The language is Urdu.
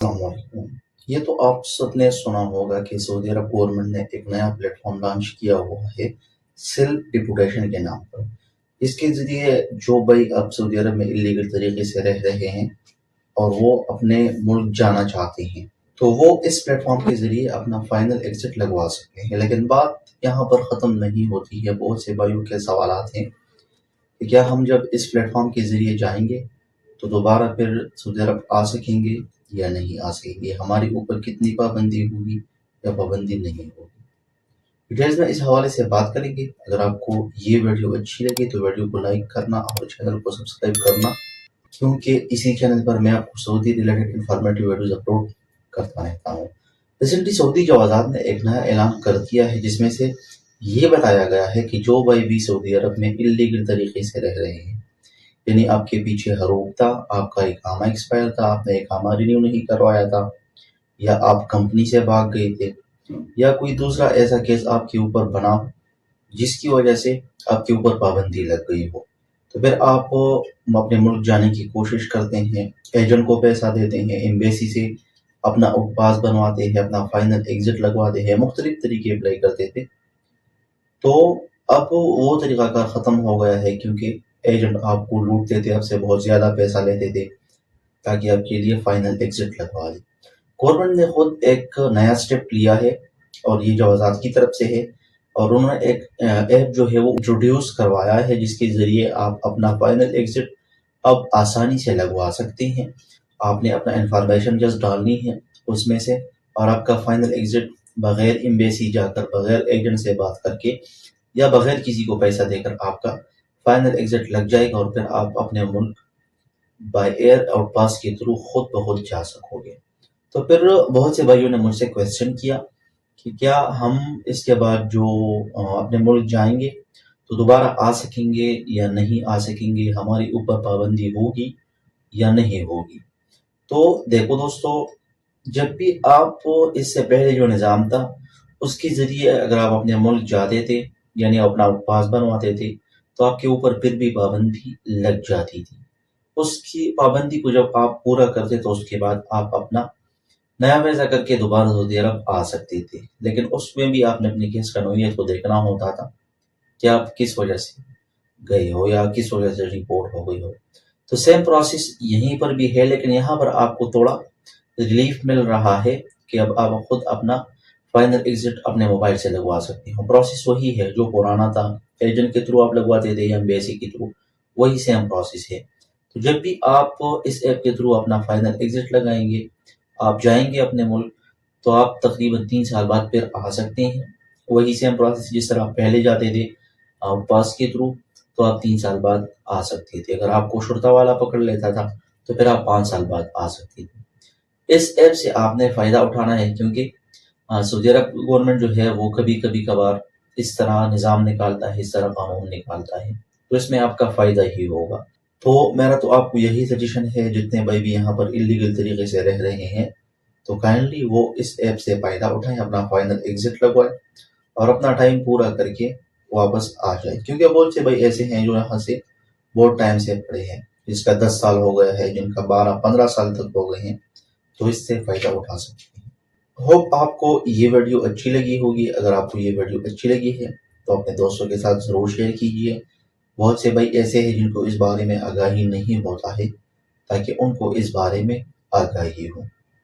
السلام علیکم۔ یہ تو آپ سب نے سنا ہوگا کہ سعودی عرب گورنمنٹ نے ایک نیا پلیٹ فارم لانچ کیا ہوا ہے سیلف ڈپوٹیشن کے نام پر۔ اس کے ذریعے جو بھائی اب سعودی عرب میں اللیگل طریقے سے رہ رہے ہیں اور وہ اپنے ملک جانا چاہتے ہیں تو وہ اس پلیٹ فارم کے ذریعے اپنا فائنل ایگزٹ لگوا سکتے ہیں۔ لیکن بات یہاں پر ختم نہیں ہوتی ہے، بہت سے بھائیوں کے سوالات ہیں کہ کیا ہم جب اس پلیٹ فارم کے ذریعے جائیں گے تو دوبارہ پھر سعودی عرب آ سکیں گے یا نہیں آ سکیں گے، ہمارے اوپر کتنی پابندی ہوگی یا پابندی نہیں ہوگی۔ ڈیٹیلز میں اس حوالے سے بات کریں گے۔ اگر آپ کو یہ ویڈیو اچھی لگے تو ویڈیو کو لائک کرنا اور چینل کو سبسکرائب کرنا، کیونکہ اسی چینل پر میں آپ کو سعودی ریلیٹڈ انفارمیٹیو ویڈیوز اپلوڈ کرتا رہتا ہوں۔ ریسنٹلی سعودی جوازات نے ایک نیا اعلان کر دیا ہے جس میں سے یہ بتایا گیا ہے کہ جو بھائی بھی سعودی عرب میں اللیگل طریقے سے رہ رہے ہیں، یعنی آپ کے پیچھے حروق تھا، آپ کا اقامہ ایکسپائر تھا، آپ نے اقامہ رینیو نہیں کروایا تھا، یا آپ کمپنی سے بھاگ گئے تھے، یا کوئی دوسرا ایسا کیس آپ کے اوپر بنا ہو جس کی وجہ سے آپ کے اوپر پابندی لگ گئی ہو، تو پھر آپ اپنے ملک جانے کی کوشش کرتے ہیں، ایجنٹ کو پیسہ دیتے ہیں، ایمبیسی سے اپنا آؤٹ پاس بنواتے ہیں، اپنا فائنل ایگزٹ لگواتے ہیں، مختلف طریقے اپلائی کرتے تھے۔ تو اب وہ طریقہ کار ختم ہو گیا ہے، کیونکہ ایجنٹ آپ کو لوٹتے تھے، آپ سے بہت زیادہ پیسہ لیتے تھے تاکہ آپ کے لیے فائنل ایگزٹ لگوا دیں۔ گورنمنٹ نے خود ایک نیا سٹیپ لیا ہے اور یہ جوازات کی طرف سے ہے، اور انہوں نے ایک ایپ جو ہے وہ انٹروڈیوس کروایا ہے جس کے ذریعے آپ اپنا فائنل ایگزٹ اب آسانی سے لگوا سکتے ہیں۔ آپ نے اپنا انفارمیشن جسٹ ڈالنی ہے اس میں سے، اور آپ کا فائنل ایگزٹ بغیر ایمبیسی جا کر، بغیر ایجنٹ سے بات کر کے یا بغیر کسی کو پیسہ دے کر آپ کا فائنل ایگزٹ لگ جائے گا، اور پھر آپ اپنے ملک بائی ایئر آؤٹ پاس کے تھرو خود بخود جا سکو گے۔ تو پھر بہت سے بھائیوں نے مجھ سے کویسچن کیا کہ کیا ہم اس کے بعد جو اپنے ملک جائیں گے تو دوبارہ آ سکیں گے یا نہیں آ سکیں گے، ہماری اوپر پابندی ہوگی یا نہیں ہوگی۔ تو دیکھو دوستو، جب بھی آپ اس سے پہلے جو نظام تھا اس کے ذریعے اگر آپ اپنے ملک جاتے تھے، یعنی اپنا پاس بنواتے تھے، تو آپ کے اوپر پھر بھی پابندی لگ جاتی تھی۔ اس کی پابندی کو جب آپ پورا کرتے تو اس کے بعد آپ اپنا نیا ویزا کر کے دوبارہ سعودی عرب آ سکتے تھے، لیکن اس میں بھی آپ نے اپنی کیس کا نوعیت کو دیکھنا ہوتا تھا کہ آپ کس وجہ سے گئے ہو یا کس وجہ سے رپورٹ ہو گئی ہو۔ تو سیم پروسیس یہیں پر بھی ہے، لیکن یہاں پر آپ کو تھوڑا ریلیف مل رہا ہے کہ اب آپ خود اپنا فائنل ایگزٹ اپنے موبائل سے لگوا سکتے ہو۔ پروسیس وہی ہے جو پرانا تھا، ایجنٹ کے تھرو آپ لگواتے تھے یا ایمبیسی کے تھرو، وہی سیم پروسیس ہے۔ تو جب بھی آپ اس ایپ کے تھرو اپنا فائنل ایگزٹ لگائیں گے، آپ جائیں گے اپنے ملک، تو آپ تقریباً 3 سال بعد پھر آ سکتے ہیں۔ وہی سیم پروسیس جس طرح آپ پہلے جاتے تھے آؤٹ پاس کے تھرو، تو آپ 3 سال بعد آ سکتے تھے۔ اگر آپ کو شرطہ والا پکڑ لیتا تھا تو پھر آپ 5 سال بعد آ سکتے تھے۔ اس ایپ سے آپ نے فائدہ اٹھانا ہے، کیونکہ سعودی عرب گورنمنٹ جو ہے وہ کبھی کبھی کبھار اس طرح نظام نکالتا ہے، اس طرح قانون نکالتا ہے، تو اس میں آپ کا فائدہ ہی ہوگا۔ تو میرا تو آپ کو یہی سجیشن ہے، جتنے بھائی بھی یہاں پر اللیگل طریقے سے رہ رہے ہیں تو کائنڈلی وہ اس ایپ سے فائدہ اٹھائیں، اپنا فائنل ایگزٹ لگوائیں اور اپنا ٹائم پورا کر کے واپس آ جائیں، کیونکہ بہت سے بھائی ایسے ہیں جو یہاں سے بہت ٹائم سے پڑے ہیں، جس کا 10 سال ہو گیا ہے، جن کا 12-15 سال تک ہو گئے ہیں، تو اس سے فائدہ اٹھا سکتے ہیں۔ ہوپ آپ کو یہ ویڈیو اچھی لگی ہوگی۔ اگر آپ کو یہ ویڈیو اچھی لگی ہے تو اپنے دوستوں کے ساتھ ضرور شیئر کیجیے۔ بہت سے بھائی ایسے ہیں جن کو اس بارے میں آگاہی نہیں ہوتا ہے، تاکہ ان کو اس بارے میں آگاہی ہو۔